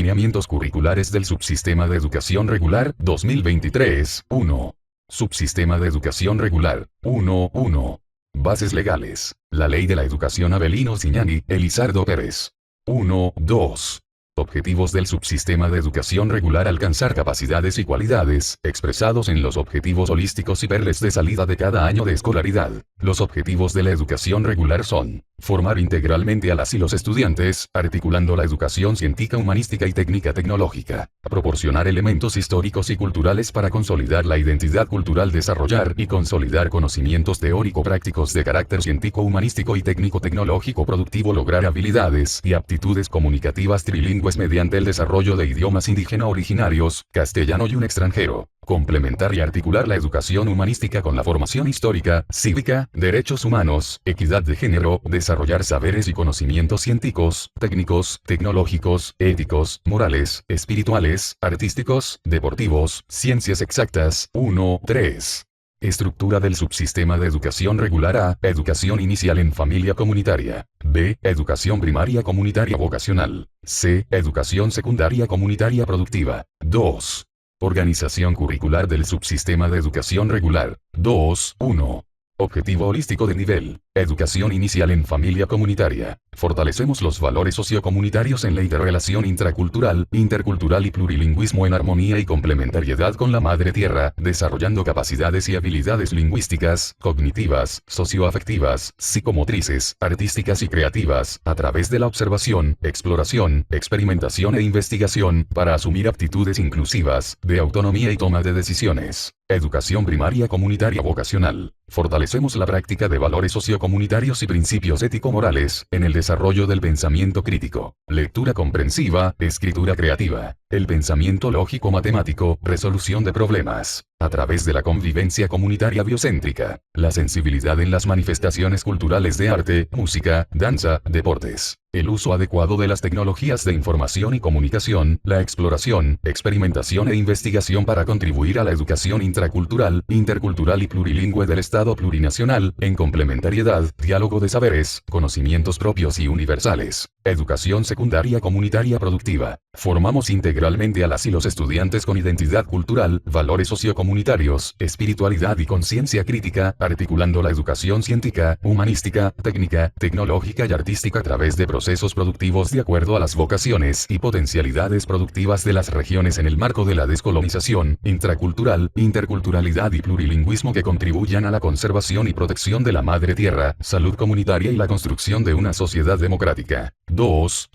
Lineamientos curriculares del Subsistema de Educación Regular 2023, 1. Subsistema de Educación Regular, 1. Bases legales. La Ley de la Educación Avelino Ziñani, Elizardo Pérez. 2. Objetivos del Subsistema de Educación Regular: alcanzar capacidades y cualidades, expresados en los objetivos holísticos y perles de salida de cada año de escolaridad. Los objetivos de la educación regular son: formar integralmente a las y los estudiantes, articulando la educación científica, humanística y técnica tecnológica. Proporcionar elementos históricos y culturales para consolidar la identidad cultural, desarrollar y consolidar conocimientos teórico-prácticos de carácter científico, humanístico y técnico-tecnológico productivo. Lograr habilidades y aptitudes comunicativas trilingües mediante el desarrollo de idiomas indígena originarios, castellano y un extranjero. Complementar y articular la educación humanística con la formación histórica, cívica, derechos humanos, equidad de género. Desarrollar saberes y conocimientos científicos, técnicos, tecnológicos, éticos, morales, espirituales, artísticos, deportivos, ciencias exactas. 3. Estructura del Subsistema de Educación Regular: A. Educación inicial en familia comunitaria. B. Educación primaria comunitaria vocacional. C. Educación secundaria comunitaria productiva. 2. Organización curricular del Subsistema de Educación Regular. 1. Objetivo holístico de nivel. Educación inicial en familia comunitaria. Fortalecemos los valores sociocomunitarios en la interrelación intracultural, intercultural y plurilingüismo en armonía y complementariedad con la madre tierra, desarrollando capacidades y habilidades lingüísticas, cognitivas, socioafectivas, psicomotrices, artísticas y creativas, a través de la observación, exploración, experimentación e investigación, para asumir aptitudes inclusivas, de autonomía y toma de decisiones. Educación primaria comunitaria vocacional. Fortalecemos la práctica de valores sociocomunitarios y principios ético-morales, en el desarrollo del pensamiento crítico, lectura comprensiva, escritura creativa, el pensamiento lógico-matemático, resolución de problemas, a través de la convivencia comunitaria biocéntrica, la sensibilidad en las manifestaciones culturales de arte, música, danza, deportes, el uso adecuado de las tecnologías de información y comunicación, la exploración, experimentación e investigación para contribuir a la educación intracultural, intercultural y plurilingüe del Estado plurinacional, en complementariedad, diálogo de saberes, conocimientos propios y universales. Educación secundaria comunitaria productiva. Formamos integralmente a las y los estudiantes con identidad cultural, valores sociocomunitarios, espiritualidad y conciencia crítica, articulando la educación científica, humanística, técnica, tecnológica y artística a través de procesos productivos de acuerdo a las vocaciones y potencialidades productivas de las regiones en el marco de la descolonización, intracultural, interculturalidad y plurilingüismo que contribuyan a la conservación y protección de la madre tierra, salud comunitaria y la construcción de una sociedad democrática. 2.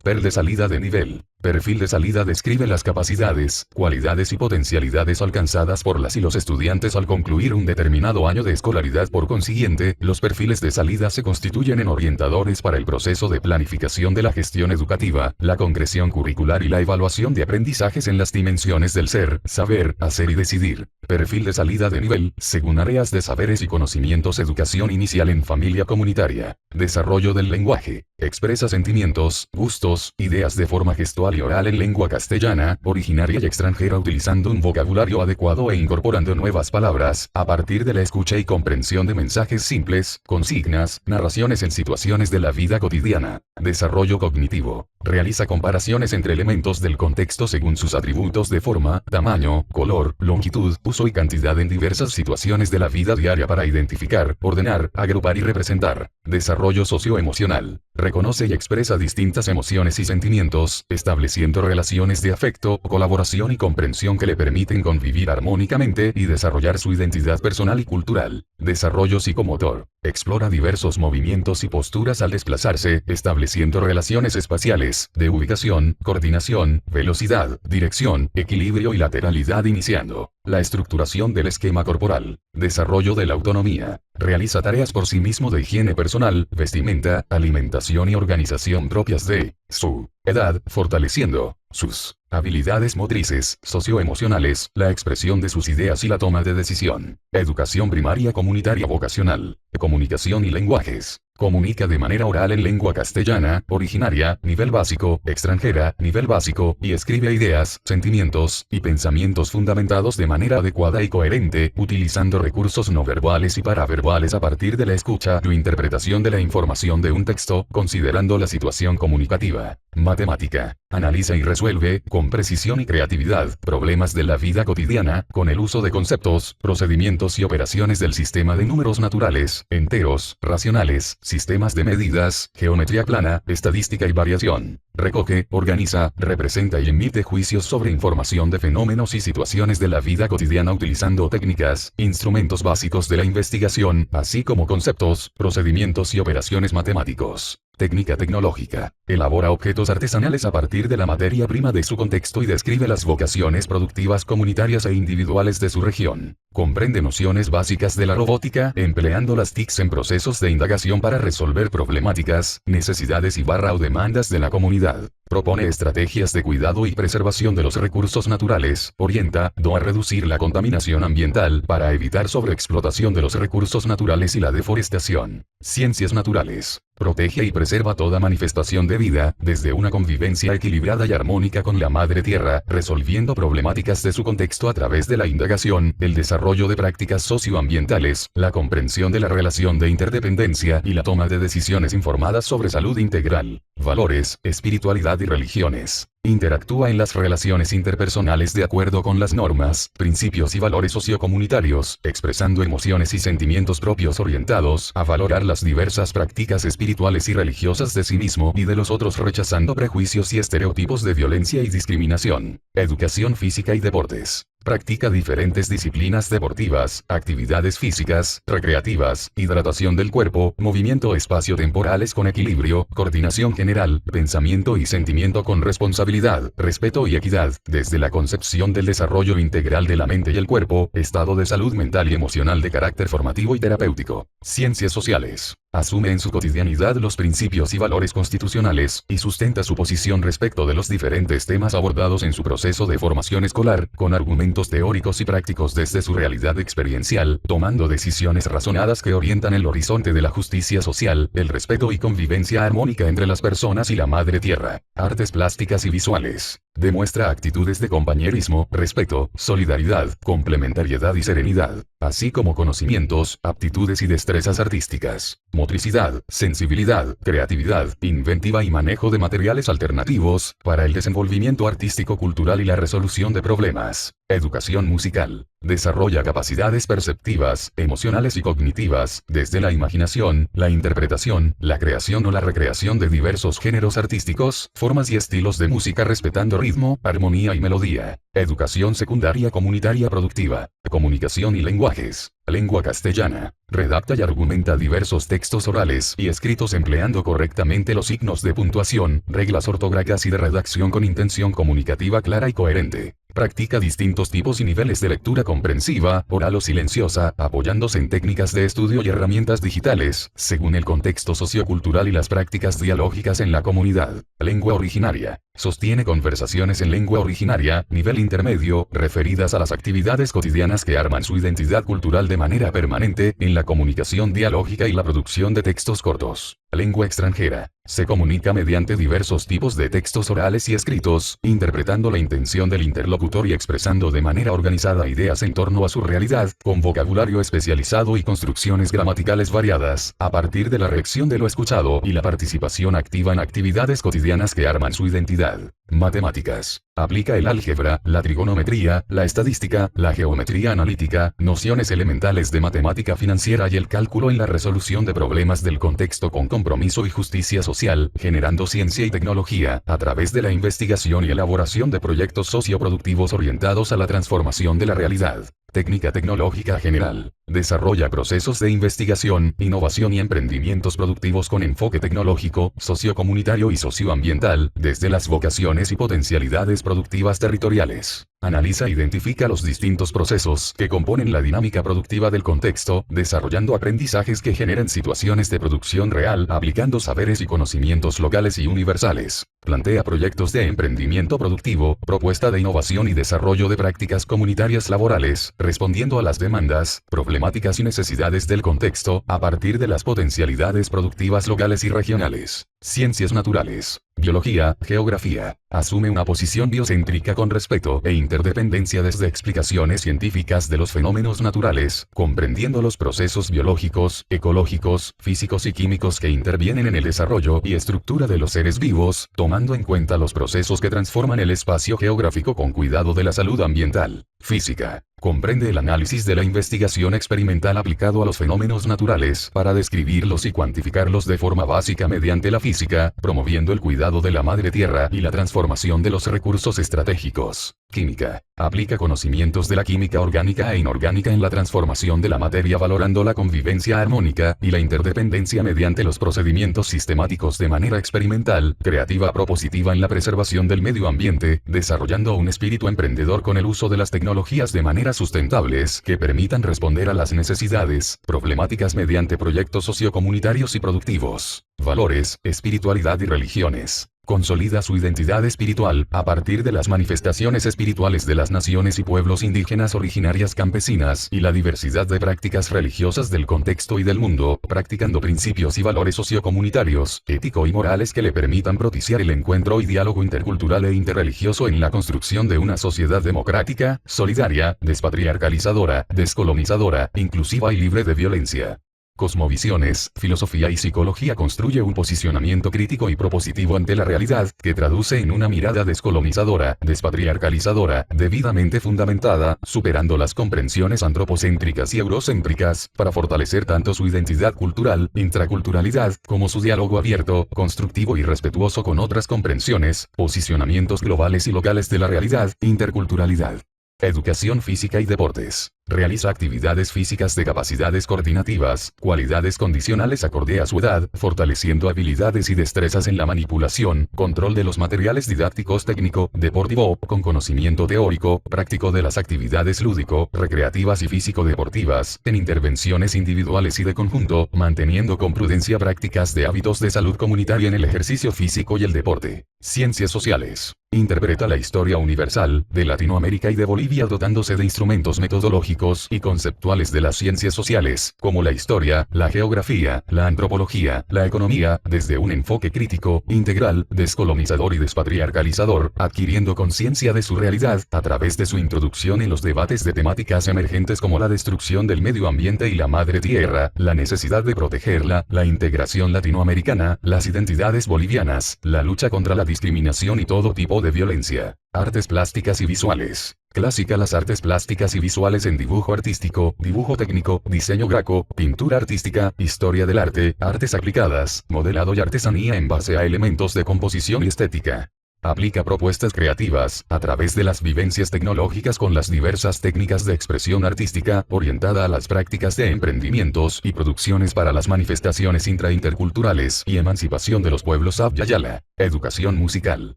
Per de salida de nivel. Perfil de salida describe las capacidades, cualidades y potencialidades alcanzadas por las y los estudiantes al concluir un determinado año de escolaridad. Por consiguiente, los perfiles de salida se constituyen en orientadores para el proceso de planificación de la gestión educativa, la concreción curricular y la evaluación de aprendizajes en las dimensiones del ser, saber, hacer y decidir. Perfil de salida de nivel, según áreas de saberes y conocimientos: educación inicial en familia comunitaria. Desarrollo del lenguaje. Expresa sentimientos, gustos, ideas de forma gestual y oral en lengua castellana, originaria y extranjera, utilizando un vocabulario adecuado e incorporando nuevas palabras, a partir de la escucha y comprensión de mensajes simples, consignas, narraciones en situaciones de la vida cotidiana. Desarrollo cognitivo. Realiza comparaciones entre elementos del contexto según sus atributos de forma, tamaño, color, longitud, uso y cantidad en diversas situaciones de la vida diaria para identificar, ordenar, agrupar y representar. Desarrollo socioemocional. Reconoce y expresa distintas emociones y sentimientos, estableciendo relaciones de afecto, colaboración y comprensión que le permiten convivir armónicamente y desarrollar su identidad personal y cultural. Desarrollo psicomotor. Explora diversos movimientos y posturas al desplazarse, estableciendo relaciones espaciales, de ubicación, coordinación, velocidad, dirección, equilibrio y lateralidad, iniciando la estructuración del esquema corporal. Desarrollo de la autonomía. Realiza tareas por sí mismo de higiene personal, vestimenta, alimentación y organización propias de su edad, fortaleciendo sus habilidades motrices, socioemocionales, la expresión de sus ideas y la toma de decisión. Educación primaria comunitaria vocacional. Comunicación y lenguajes. Comunica de manera oral en lengua castellana, originaria, nivel básico, extranjera, nivel básico, y escribe ideas, sentimientos y pensamientos fundamentados de manera adecuada y coherente, utilizando recursos no verbales y paraverbales a partir de la escucha o interpretación de la información de un texto, considerando la situación comunicativa. Matemática. Analiza y resuelve, con precisión y creatividad, problemas de la vida cotidiana, con el uso de conceptos, procedimientos y operaciones del sistema de números naturales, enteros, racionales, sistemas de medidas, geometría plana, estadística y variación. Recoge, organiza, representa y emite juicios sobre información de fenómenos y situaciones de la vida cotidiana utilizando técnicas, instrumentos básicos de la investigación, así como conceptos, procedimientos y operaciones matemáticos. Técnica tecnológica. Elabora objetos artesanales a partir de la materia prima de su contexto y describe las vocaciones productivas comunitarias e individuales de su región. Comprende nociones básicas de la robótica, empleando las TICs en procesos de indagación para resolver problemáticas, necesidades y o demandas de la comunidad. Propone estrategias de cuidado y preservación de los recursos naturales, orienta, a reducir la contaminación ambiental para evitar sobreexplotación de los recursos naturales y la deforestación. Ciencias naturales. Protege y preserva toda manifestación de vida, desde una convivencia equilibrada y armónica con la madre tierra, resolviendo problemáticas de su contexto a través de la indagación, el desarrollo de prácticas socioambientales, la comprensión de la relación de interdependencia y la toma de decisiones informadas sobre salud integral, valores, espiritualidad y religiones. Interactúa en las relaciones interpersonales de acuerdo con las normas, principios y valores sociocomunitarios, expresando emociones y sentimientos propios orientados a valorar las diversas prácticas espirituales y religiosas de sí mismo y de los otros, rechazando prejuicios y estereotipos de violencia y discriminación. Educación física y deportes. Practica diferentes disciplinas deportivas, actividades físicas, recreativas, hidratación del cuerpo, movimiento espacio-temporales con equilibrio, coordinación general, pensamiento y sentimiento con responsabilidad, respeto y equidad, desde la concepción del desarrollo integral de la mente y el cuerpo, estado de salud mental y emocional de carácter formativo y terapéutico. Ciencias sociales. Asume en su cotidianidad los principios y valores constitucionales, y sustenta su posición respecto de los diferentes temas abordados en su proceso de formación escolar, con argumentos teóricos y prácticos desde su realidad experiencial, tomando decisiones razonadas que orientan el horizonte de la justicia social, el respeto y convivencia armónica entre las personas y la madre tierra. Artes plásticas y visuales. Demuestra actitudes de compañerismo, respeto, solidaridad, complementariedad y serenidad, así como conocimientos, aptitudes y destrezas artísticas, motricidad, sensibilidad, creatividad, inventiva y manejo de materiales alternativos, para el desenvolvimiento artístico cultural y la resolución de problemas. Educación musical. Desarrolla capacidades perceptivas, emocionales y cognitivas, desde la imaginación, la interpretación, la creación o la recreación de diversos géneros artísticos, formas y estilos de música respetando ritmo, armonía y melodía. Educación secundaria comunitaria productiva. Comunicación y lenguajes. Lengua castellana. Redacta y argumenta diversos textos orales y escritos empleando correctamente los signos de puntuación, reglas ortográficas y de redacción con intención comunicativa clara y coherente. Practica distintos tipos y niveles de lectura comprensiva, oral o silenciosa, apoyándose en técnicas de estudio y herramientas digitales, según el contexto sociocultural y las prácticas dialógicas en la comunidad. Lengua originaria. Sostiene conversaciones en lengua originaria, nivel intermedio, referidas a las actividades cotidianas que arman su identidad cultural de manera permanente, en la comunicación dialógica y la producción de textos cortos. Lengua extranjera. Se comunica mediante diversos tipos de textos orales y escritos, interpretando la intención del interlocutor y expresando de manera organizada ideas en torno a su realidad, con vocabulario especializado y construcciones gramaticales variadas, a partir de la reacción de lo escuchado y la participación activa en actividades cotidianas que arman su identidad. Matemáticas. Aplica el álgebra, la trigonometría, la estadística, la geometría analítica, nociones elementales de matemática financiera y el cálculo en la resolución de problemas del contexto con compromiso y justicia social, generando ciencia y tecnología, a través de la investigación y elaboración de proyectos socioproductivos orientados a la transformación de la realidad. Técnica tecnológica general. Desarrolla procesos de investigación, innovación y emprendimientos productivos con enfoque tecnológico, sociocomunitario y socioambiental, desde las vocaciones y potencialidades productivas territoriales. Analiza e identifica los distintos procesos que componen la dinámica productiva del contexto, desarrollando aprendizajes que generen situaciones de producción real, aplicando saberes y conocimientos locales y universales. Plantea proyectos de emprendimiento productivo, propuesta de innovación y desarrollo de prácticas comunitarias laborales, respondiendo a las demandas, problemáticas y necesidades del contexto, a partir de las potencialidades productivas locales y regionales. Ciencias naturales. Biología, geografía. Asume una posición biocéntrica con respeto e interdependencia desde explicaciones científicas de los fenómenos naturales, comprendiendo los procesos biológicos, ecológicos, físicos y químicos que intervienen en el desarrollo y estructura de los seres vivos, tomando en cuenta los procesos que transforman el espacio geográfico con cuidado de la salud ambiental. Física. Comprende el análisis de la investigación experimental aplicado a los fenómenos naturales para describirlos y cuantificarlos de forma básica mediante la física, promoviendo el cuidado de la madre tierra y la transformación de los recursos estratégicos. Química. Aplica conocimientos de la química orgánica e inorgánica en la transformación de la materia valorando la convivencia armónica y la interdependencia mediante los procedimientos sistemáticos de manera experimental, creativa propositiva en la preservación del medio ambiente, desarrollando un espíritu emprendedor con el uso de las tecnologías de manera sustentables que permitan responder a las necesidades, problemáticas mediante proyectos sociocomunitarios y productivos. Valores, espiritualidad y religiones. Consolida su identidad espiritual a partir de las manifestaciones espirituales de las naciones y pueblos indígenas originarias campesinas y la diversidad de prácticas religiosas del contexto y del mundo, practicando principios y valores sociocomunitarios, ético y morales que le permitan propiciar el encuentro y diálogo intercultural e interreligioso en la construcción de una sociedad democrática, solidaria, despatriarcalizadora, descolonizadora, inclusiva y libre de violencia. Cosmovisiones, filosofía y psicología construye un posicionamiento crítico y propositivo ante la realidad, que traduce en una mirada descolonizadora, despatriarcalizadora, debidamente fundamentada, superando las comprensiones antropocéntricas y eurocéntricas, para fortalecer tanto su identidad cultural, intraculturalidad, como su diálogo abierto, constructivo y respetuoso con otras comprensiones, posicionamientos globales y locales de la realidad, interculturalidad. Educación física y deportes. Realiza actividades físicas de capacidades coordinativas, cualidades condicionales acorde a su edad, fortaleciendo habilidades y destrezas en la manipulación, control de los materiales didácticos técnico, deportivo, con conocimiento teórico, práctico de las actividades lúdico, recreativas y físico-deportivas, en intervenciones individuales y de conjunto, manteniendo con prudencia prácticas de hábitos de salud comunitaria en el ejercicio físico y el deporte. Ciencias sociales. Interpreta la historia universal, de Latinoamérica y de Bolivia dotándose de instrumentos metodológicos y conceptuales de las ciencias sociales, como la historia, la geografía, la antropología, la economía, desde un enfoque crítico, integral, descolonizador y despatriarcalizador, adquiriendo conciencia de su realidad, a través de su introducción en los debates de temáticas emergentes como la destrucción del medio ambiente y la madre tierra, la necesidad de protegerla, la integración latinoamericana, las identidades bolivianas, la lucha contra la discriminación y todo tipo de violencia. Artes plásticas y visuales. Clásica las artes plásticas y visuales en dibujo artístico, dibujo técnico, diseño gráfico, pintura artística, historia del arte, artes aplicadas, modelado y artesanía en base a elementos de composición y estética. Aplica propuestas creativas, a través de las vivencias tecnológicas con las diversas técnicas de expresión artística, orientada a las prácticas de emprendimientos y producciones para las manifestaciones interculturales y emancipación de los pueblos Abya-Yala. Educación musical.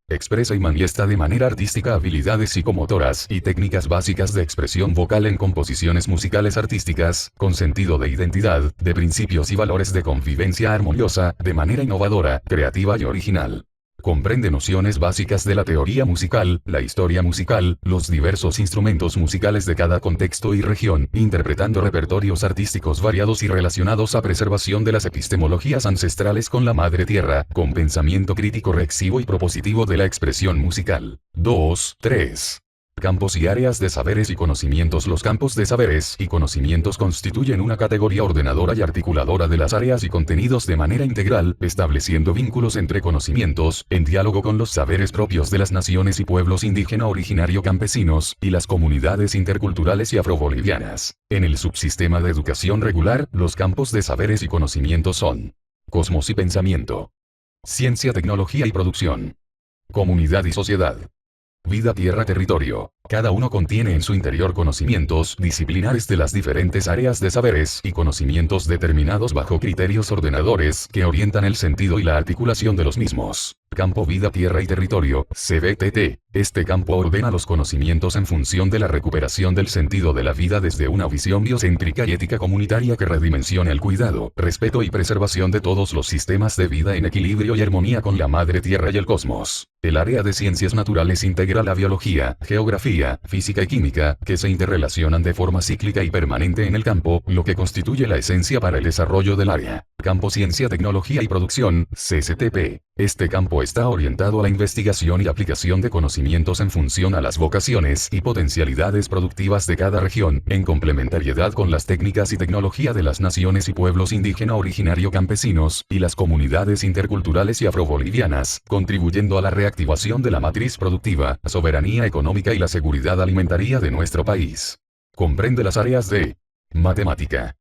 Expresa y manifiesta de manera artística habilidades psicomotoras y técnicas básicas de expresión vocal en composiciones musicales artísticas, con sentido de identidad, de principios y valores de convivencia armoniosa, de manera innovadora, creativa y original. Comprende nociones básicas de la teoría musical, la historia musical, los diversos instrumentos musicales de cada contexto y región, interpretando repertorios artísticos variados y relacionados a preservación de las epistemologías ancestrales con la madre tierra, con pensamiento crítico reflexivo y propositivo de la expresión musical. 2, 3. Campos y áreas de saberes y conocimientos. Los campos de saberes y conocimientos constituyen una categoría ordenadora y articuladora de las áreas y contenidos de manera integral, estableciendo vínculos entre conocimientos, en diálogo con los saberes propios de las naciones y pueblos indígena originario campesinos, y las comunidades interculturales y afrobolivianas. En el subsistema de educación regular, los campos de saberes y conocimientos son: cosmos y pensamiento, ciencia, tecnología y producción, comunidad y sociedad, vida, tierra, territorio. Cada uno contiene en su interior conocimientos disciplinares de las diferentes áreas de saberes y conocimientos determinados bajo criterios ordenadores que orientan el sentido y la articulación de los mismos. Campo, vida, tierra y territorio, CBTT. Este campo ordena los conocimientos en función de la recuperación del sentido de la vida desde una visión biocéntrica y ética comunitaria que redimensione el cuidado, respeto y preservación de todos los sistemas de vida en equilibrio y armonía con la madre tierra y el cosmos. El área de ciencias naturales integra la biología, geografía, física y química, que se interrelacionan de forma cíclica y permanente en el campo, lo que constituye la esencia para el desarrollo del área. Campo, ciencia, tecnología y producción, CCTP. Este campo campo está orientado a la investigación y aplicación de conocimientos en función a las vocaciones y potencialidades productivas de cada región, en complementariedad con las técnicas y tecnología de las naciones y pueblos indígena originario campesinos, y las comunidades interculturales y afrobolivianas, contribuyendo a la reactivación de la matriz productiva, soberanía económica y la seguridad alimentaria de nuestro país. Comprende las áreas de matemática,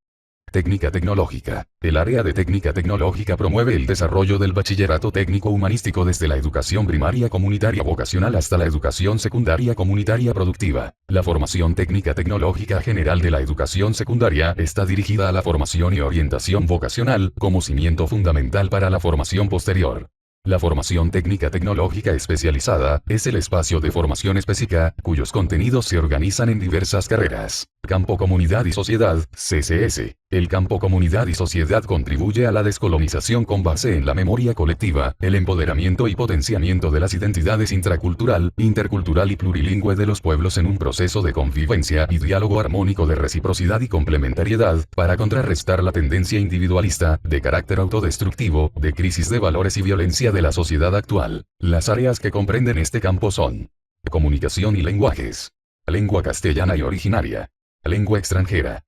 técnica tecnológica. El área de técnica tecnológica promueve el desarrollo del bachillerato técnico humanístico desde la educación primaria comunitaria vocacional hasta la educación secundaria comunitaria productiva. La formación técnica tecnológica general de la educación secundaria está dirigida a la formación y orientación vocacional, como cimiento fundamental para la formación posterior. La formación técnica tecnológica especializada es el espacio de formación específica, cuyos contenidos se organizan en diversas carreras. Campo Comunidad y Sociedad, CCS. El campo Comunidad y Sociedad contribuye a la descolonización con base en la memoria colectiva, el empoderamiento y potenciamiento de las identidades intracultural, intercultural y plurilingüe de los pueblos en un proceso de convivencia y diálogo armónico de reciprocidad y complementariedad, para contrarrestar la tendencia individualista, de carácter autodestructivo, de crisis de valores y violencia de la sociedad actual. Las áreas que comprenden este campo son: comunicación y lenguajes, lengua castellana y originaria, lengua extranjera,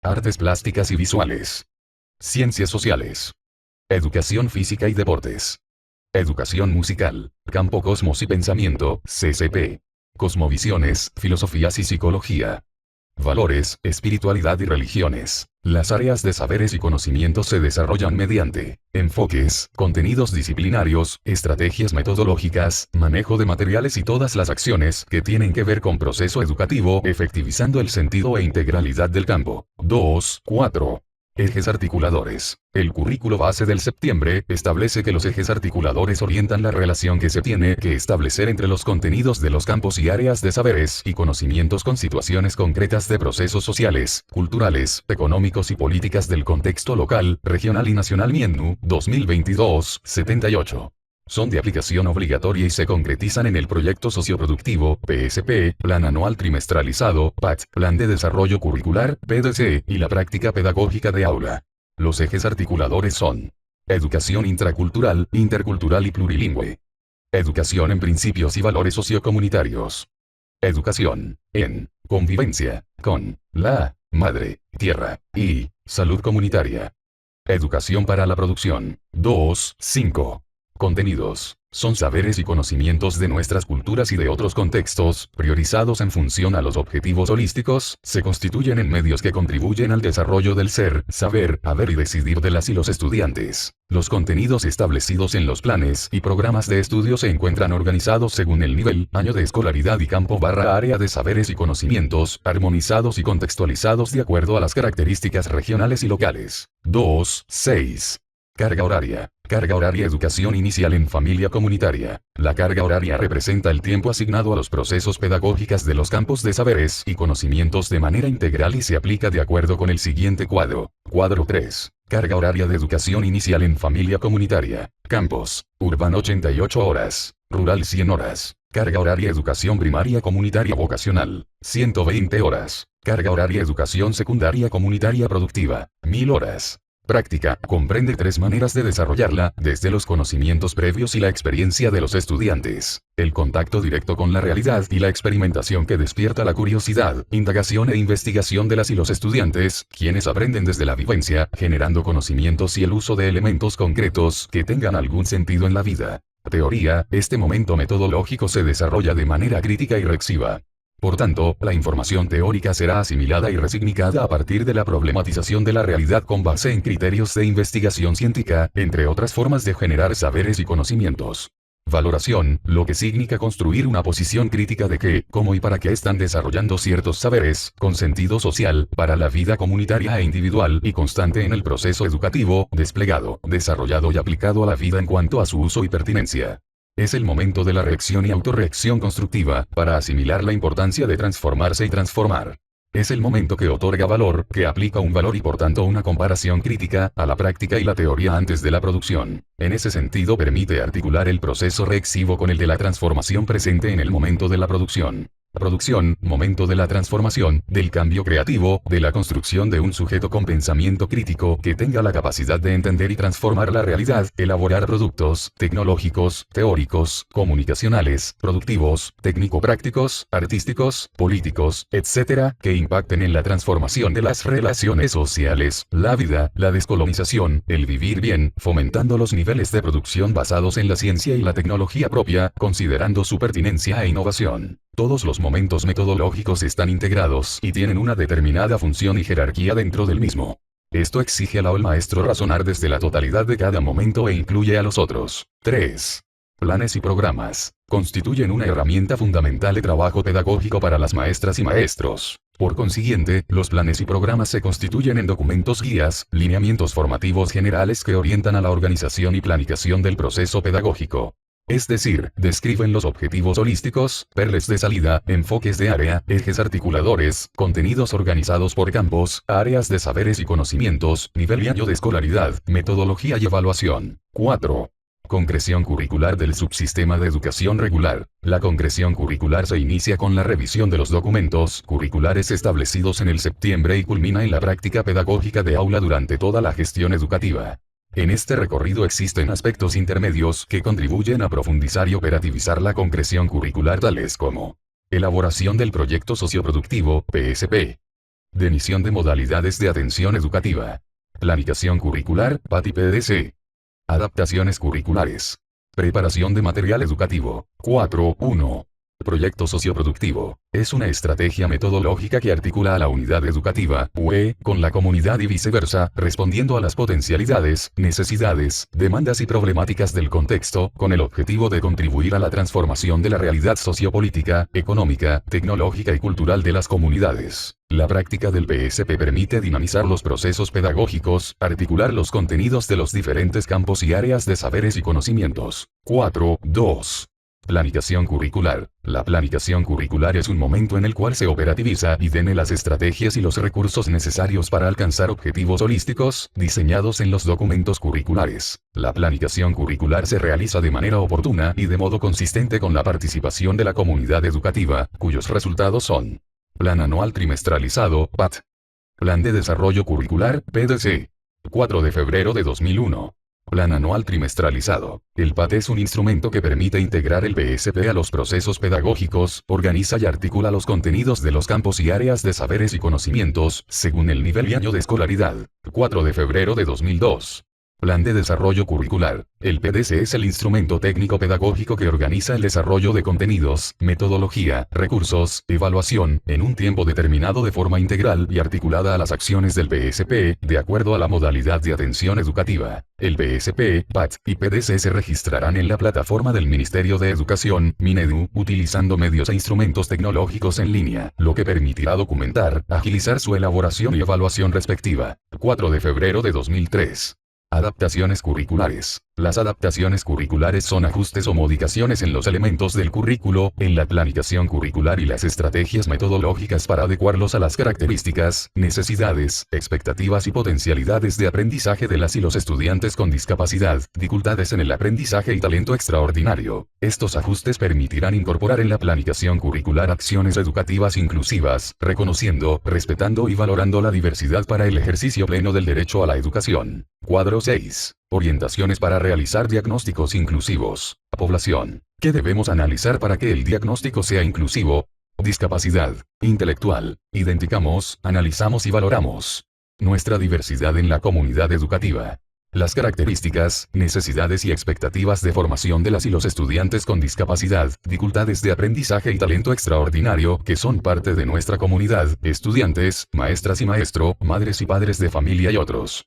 artes plásticas y visuales, ciencias sociales, educación física y deportes, educación musical, campo cosmos y pensamiento, CCP, cosmovisiones, filosofías y psicología, valores, espiritualidad y religiones. Las áreas de saberes y conocimientos se desarrollan mediante enfoques, contenidos disciplinarios, estrategias metodológicas, manejo de materiales y todas las acciones que tienen que ver con proceso educativo, efectivizando el sentido e integralidad del campo. 2.4. Ejes articuladores. El currículo base del septiembre establece que los ejes articuladores orientan la relación que se tiene que establecer entre los contenidos de los campos y áreas de saberes y conocimientos con situaciones concretas de procesos sociales, culturales, económicos y políticas del contexto local, regional y nacional. Miennu, 2022, 78. Son de aplicación obligatoria y se concretizan en el Proyecto Socioproductivo, PSP, Plan Anual Trimestralizado, PAT, Plan de Desarrollo Curricular, PDC, y la Práctica Pedagógica de Aula. Los ejes articuladores son: educación intracultural, intercultural y plurilingüe, educación en principios y valores sociocomunitarios, educación en convivencia con la madre tierra y salud comunitaria, educación para la producción. 2.5. Contenidos. Son saberes y conocimientos de nuestras culturas y de otros contextos, priorizados en función a los objetivos holísticos, se constituyen en medios que contribuyen al desarrollo del ser, saber, haber y decidir de las y los estudiantes. Los contenidos establecidos en los planes y programas de estudio se encuentran organizados según el nivel, año de escolaridad y campo/área de saberes y conocimientos, armonizados y contextualizados de acuerdo a las características regionales y locales. 2.6. Carga horaria. Carga horaria. Educación inicial en familia comunitaria. La carga horaria representa el tiempo asignado a los procesos pedagógicos de los campos de saberes y conocimientos de manera integral y se aplica de acuerdo con el siguiente cuadro. Cuadro 3. Carga horaria de educación inicial en familia comunitaria. Campos. Urbano 88 horas. Rural 100 horas. Carga horaria educación primaria comunitaria vocacional. 120 horas. Carga horaria educación secundaria comunitaria productiva. 1000 horas. Práctica. Comprende 3 maneras de desarrollarla, desde los conocimientos previos y la experiencia de los estudiantes, el contacto directo con la realidad y la experimentación que despierta la curiosidad, indagación e investigación de las y los estudiantes, quienes aprenden desde la vivencia, generando conocimientos y el uso de elementos concretos que tengan algún sentido en la vida. Teoría. Este momento metodológico se desarrolla de manera crítica y reflexiva. Por tanto, la información teórica será asimilada y resignificada a partir de la problematización de la realidad con base en criterios de investigación científica, entre otras formas de generar saberes y conocimientos. Valoración, lo que significa construir una posición crítica de qué, cómo y para qué están desarrollando ciertos saberes, con sentido social, para la vida comunitaria e individual y constante en el proceso educativo, desplegado, desarrollado y aplicado a la vida en cuanto a su uso y pertinencia. Es el momento de la reacción y autorreacción constructiva, para asimilar la importancia de transformarse y transformar. Es el momento que otorga valor, que aplica un valor y por tanto una comparación crítica, a la práctica y la teoría antes de la producción. En ese sentido permite articular el proceso reactivo con el de la transformación presente en el momento de la producción. Producción, momento de la transformación, del cambio creativo, de la construcción de un sujeto con pensamiento crítico que tenga la capacidad de entender y transformar la realidad, elaborar productos, tecnológicos, teóricos, comunicacionales, productivos, técnico-prácticos, artísticos, políticos, etc., que impacten en la transformación de las relaciones sociales, la vida, la descolonización, el vivir bien, fomentando los niveles de producción basados en la ciencia y la tecnología propia, considerando su pertinencia e innovación. Todos los momentos metodológicos están integrados y tienen una determinada función y jerarquía dentro del mismo. Esto exige al maestro razonar desde la totalidad de cada momento e incluye a los otros. 3. Planes y programas. Constituyen una herramienta fundamental de trabajo pedagógico para las maestras y maestros. Por consiguiente, los planes y programas se constituyen en documentos guías, lineamientos formativos generales que orientan a la organización y planificación del proceso pedagógico. Es decir, describen los objetivos holísticos, perles de salida, enfoques de área, ejes articuladores, contenidos organizados por campos, áreas de saberes y conocimientos, nivel y año de escolaridad, metodología y evaluación. 4. Concreción curricular del subsistema de educación regular. La concreción curricular se inicia con la revisión de los documentos curriculares establecidos en el septiembre y culmina en la práctica pedagógica de aula durante toda la gestión educativa. En este recorrido existen aspectos intermedios que contribuyen a profundizar y operativizar la concreción curricular, tales como elaboración del proyecto socioproductivo, PSP, definición de modalidades de atención educativa, planificación curricular, PAT y PDC, adaptaciones curriculares, preparación de material educativo. 4.1. Proyecto socioproductivo. Es una estrategia metodológica que articula a la unidad educativa, UE, con la comunidad y viceversa, respondiendo a las potencialidades, necesidades, demandas y problemáticas del contexto, con el objetivo de contribuir a la transformación de la realidad sociopolítica, económica, tecnológica y cultural de las comunidades. La práctica del PSP permite dinamizar los procesos pedagógicos, articular los contenidos de los diferentes campos y áreas de saberes y conocimientos. 4.2. Planificación curricular. La planificación curricular es un momento en el cual se operativiza y tiene las estrategias y los recursos necesarios para alcanzar objetivos holísticos, diseñados en los documentos curriculares. La planificación curricular se realiza de manera oportuna y de modo consistente con la participación de la comunidad educativa, cuyos resultados son: Plan anual trimestralizado, PAT. Plan de desarrollo curricular, PDC. 4 de febrero de 2001. Plan anual trimestralizado. El PAT es un instrumento que permite integrar el PSP a los procesos pedagógicos, organiza y articula los contenidos de los campos y áreas de saberes y conocimientos, según el nivel y año de escolaridad. 4 de febrero de 2002. Plan de desarrollo curricular. El PDC es el instrumento técnico pedagógico que organiza el desarrollo de contenidos, metodología, recursos, evaluación, en un tiempo determinado de forma integral y articulada a las acciones del PSP, de acuerdo a la modalidad de atención educativa. El PSP, PAT y PDC se registrarán en la plataforma del Ministerio de Educación, Minedu, utilizando medios e instrumentos tecnológicos en línea, lo que permitirá documentar, agilizar su elaboración y evaluación respectiva. 4 de febrero de 2003. Adaptaciones curriculares. Las adaptaciones curriculares son ajustes o modificaciones en los elementos del currículo, en la planificación curricular y las estrategias metodológicas para adecuarlos a las características, necesidades, expectativas y potencialidades de aprendizaje de las y los estudiantes con discapacidad, dificultades en el aprendizaje y talento extraordinario. Estos ajustes permitirán incorporar en la planificación curricular acciones educativas inclusivas, reconociendo, respetando y valorando la diversidad para el ejercicio pleno del derecho a la educación. Cuadro 6. Orientaciones para realizar diagnósticos inclusivos. Población. ¿Qué debemos analizar para que el diagnóstico sea inclusivo? Discapacidad intelectual. Identificamos, analizamos y valoramos nuestra diversidad en la comunidad educativa. Las características, necesidades y expectativas de formación de las y los estudiantes con discapacidad, dificultades de aprendizaje y talento extraordinario que son parte de nuestra comunidad, estudiantes, maestras y maestro, madres y padres de familia y otros.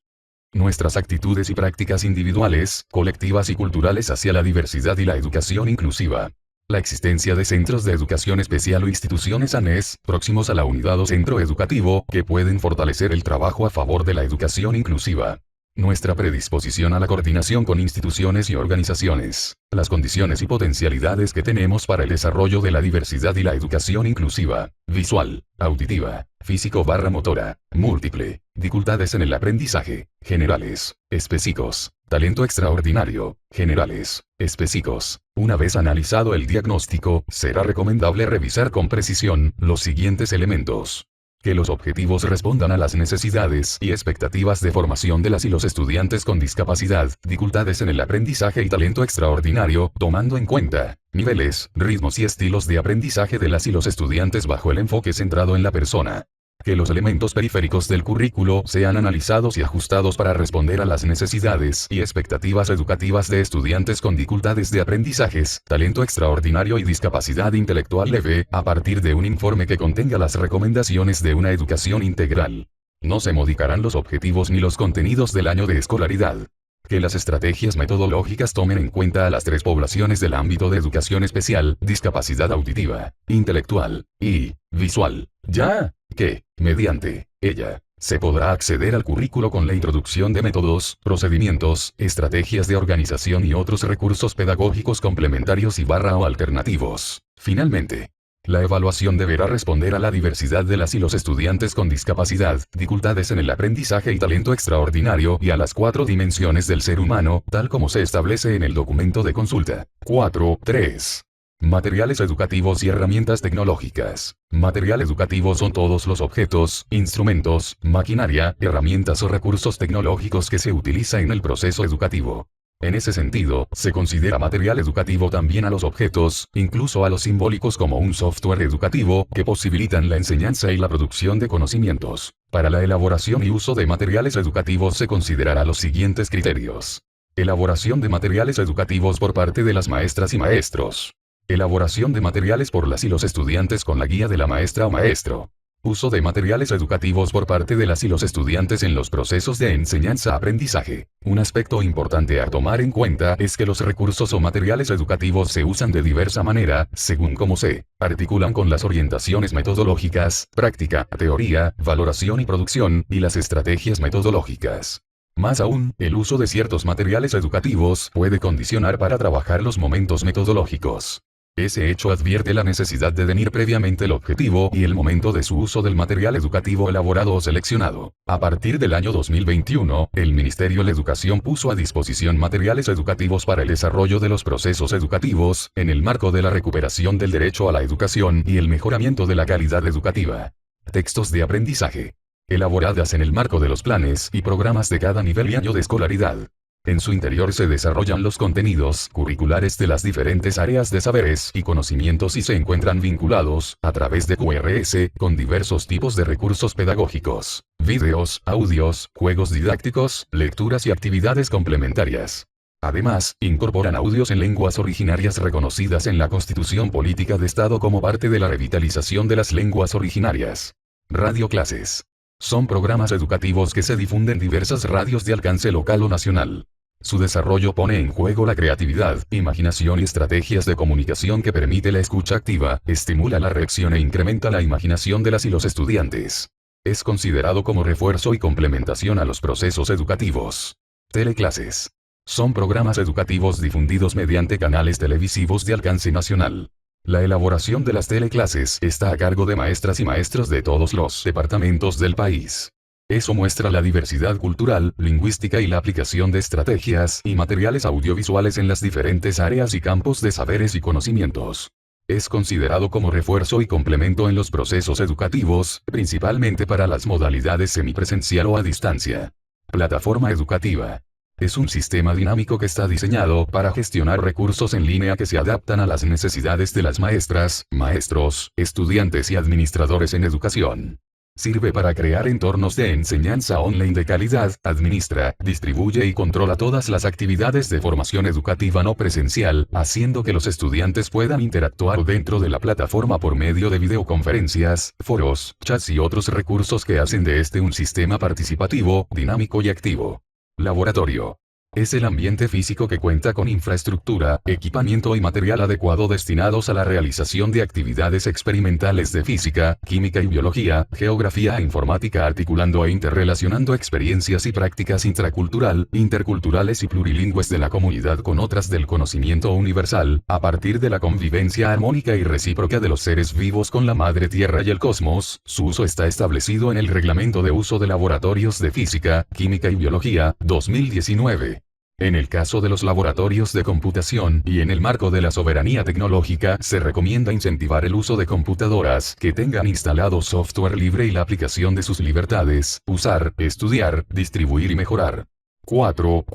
Nuestras actitudes y prácticas individuales, colectivas y culturales hacia la diversidad y la educación inclusiva. La existencia de centros de educación especial o instituciones ANES, próximos a la unidad o centro educativo, que pueden fortalecer el trabajo a favor de la educación inclusiva. Nuestra predisposición a la coordinación con instituciones y organizaciones. Las condiciones y potencialidades que tenemos para el desarrollo de la diversidad y la educación inclusiva. Visual, auditiva, físico/motora, múltiple. Dificultades en el aprendizaje. Generales, específicos. Talento extraordinario. Generales, específicos. Una vez analizado el diagnóstico, será recomendable revisar con precisión los siguientes elementos. Que los objetivos respondan a las necesidades y expectativas de formación de las y los estudiantes con discapacidad, dificultades en el aprendizaje y talento extraordinario, tomando en cuenta niveles, ritmos y estilos de aprendizaje de las y los estudiantes bajo el enfoque centrado en la persona. Que los elementos periféricos del currículo sean analizados y ajustados para responder a las necesidades y expectativas educativas de estudiantes con dificultades de aprendizajes, talento extraordinario y discapacidad intelectual leve, a partir de un informe que contenga las recomendaciones de una educación integral. No se modificarán los objetivos ni los contenidos del año de escolaridad. Que las estrategias metodológicas tomen en cuenta a las tres poblaciones del ámbito de educación especial, discapacidad auditiva, intelectual y visual, ya que, mediante ella, se podrá acceder al currículo con la introducción de métodos, procedimientos, estrategias de organización y otros recursos pedagógicos complementarios y o alternativos. Finalmente, la evaluación deberá responder a la diversidad de las y los estudiantes con discapacidad, dificultades en el aprendizaje y talento extraordinario y a las 4 dimensiones del ser humano, tal como se establece en el documento de consulta. 4.3. Materiales educativos y herramientas tecnológicas. Material educativo son todos los objetos, instrumentos, maquinaria, herramientas o recursos tecnológicos que se utiliza en el proceso educativo. En ese sentido, se considera material educativo también a los objetos, incluso a los simbólicos como un software educativo, que posibilitan la enseñanza y la producción de conocimientos. Para la elaboración y uso de materiales educativos se considerará los siguientes criterios. Elaboración de materiales educativos por parte de las maestras y maestros. Elaboración de materiales por las y los estudiantes con la guía de la maestra o maestro. Uso de materiales educativos por parte de las y los estudiantes en los procesos de enseñanza-aprendizaje. Un aspecto importante a tomar en cuenta es que los recursos o materiales educativos se usan de diversa manera, según cómo se articulan con las orientaciones metodológicas, práctica, teoría, valoración y producción, y las estrategias metodológicas. Más aún, el uso de ciertos materiales educativos puede condicionar para trabajar los momentos metodológicos. Ese hecho advierte la necesidad de definir previamente el objetivo y el momento de su uso del material educativo elaborado o seleccionado. A partir del año 2021, el Ministerio de Educación puso a disposición materiales educativos para el desarrollo de los procesos educativos, en el marco de la recuperación del derecho a la educación y el mejoramiento de la calidad educativa. Textos de aprendizaje. Elaboradas en el marco de los planes y programas de cada nivel y año de escolaridad. En su interior se desarrollan los contenidos curriculares de las diferentes áreas de saberes y conocimientos y se encuentran vinculados, a través de QRS, con diversos tipos de recursos pedagógicos, vídeos, audios, juegos didácticos, lecturas y actividades complementarias. Además, incorporan audios en lenguas originarias reconocidas en la Constitución Política de Estado como parte de la revitalización de las lenguas originarias. Radioclases. Son programas educativos que se difunden en diversas radios de alcance local o nacional. Su desarrollo pone en juego la creatividad, imaginación y estrategias de comunicación que permite la escucha activa, estimula la reacción e incrementa la imaginación de las y los estudiantes. Es considerado como refuerzo y complementación a los procesos educativos. Teleclases. Son programas educativos difundidos mediante canales televisivos de alcance nacional. La elaboración de las teleclases está a cargo de maestras y maestros de todos los departamentos del país. Eso muestra la diversidad cultural, lingüística y la aplicación de estrategias y materiales audiovisuales en las diferentes áreas y campos de saberes y conocimientos. Es considerado como refuerzo y complemento en los procesos educativos, principalmente para las modalidades semipresencial o a distancia. Plataforma educativa. Es un sistema dinámico que está diseñado para gestionar recursos en línea que se adaptan a las necesidades de las maestras, maestros, estudiantes y administradores en educación. Sirve para crear entornos de enseñanza online de calidad, administra, distribuye y controla todas las actividades de formación educativa no presencial, haciendo que los estudiantes puedan interactuar dentro de la plataforma por medio de videoconferencias, foros, chats y otros recursos que hacen de este un sistema participativo, dinámico y activo. Laboratorio. Es el ambiente físico que cuenta con infraestructura, equipamiento y material adecuado destinados a la realización de actividades experimentales de física, química y biología, geografía e informática, articulando e interrelacionando experiencias y prácticas intracultural, interculturales y plurilingües de la comunidad con otras del conocimiento universal, a partir de la convivencia armónica y recíproca de los seres vivos con la madre tierra y el cosmos. Su uso está establecido en el Reglamento de Uso de Laboratorios de Física, Química y Biología, 2019. En el caso de los laboratorios de computación y en el marco de la soberanía tecnológica, se recomienda incentivar el uso de computadoras que tengan instalado software libre y la aplicación de sus libertades, usar, estudiar, distribuir y mejorar. 4.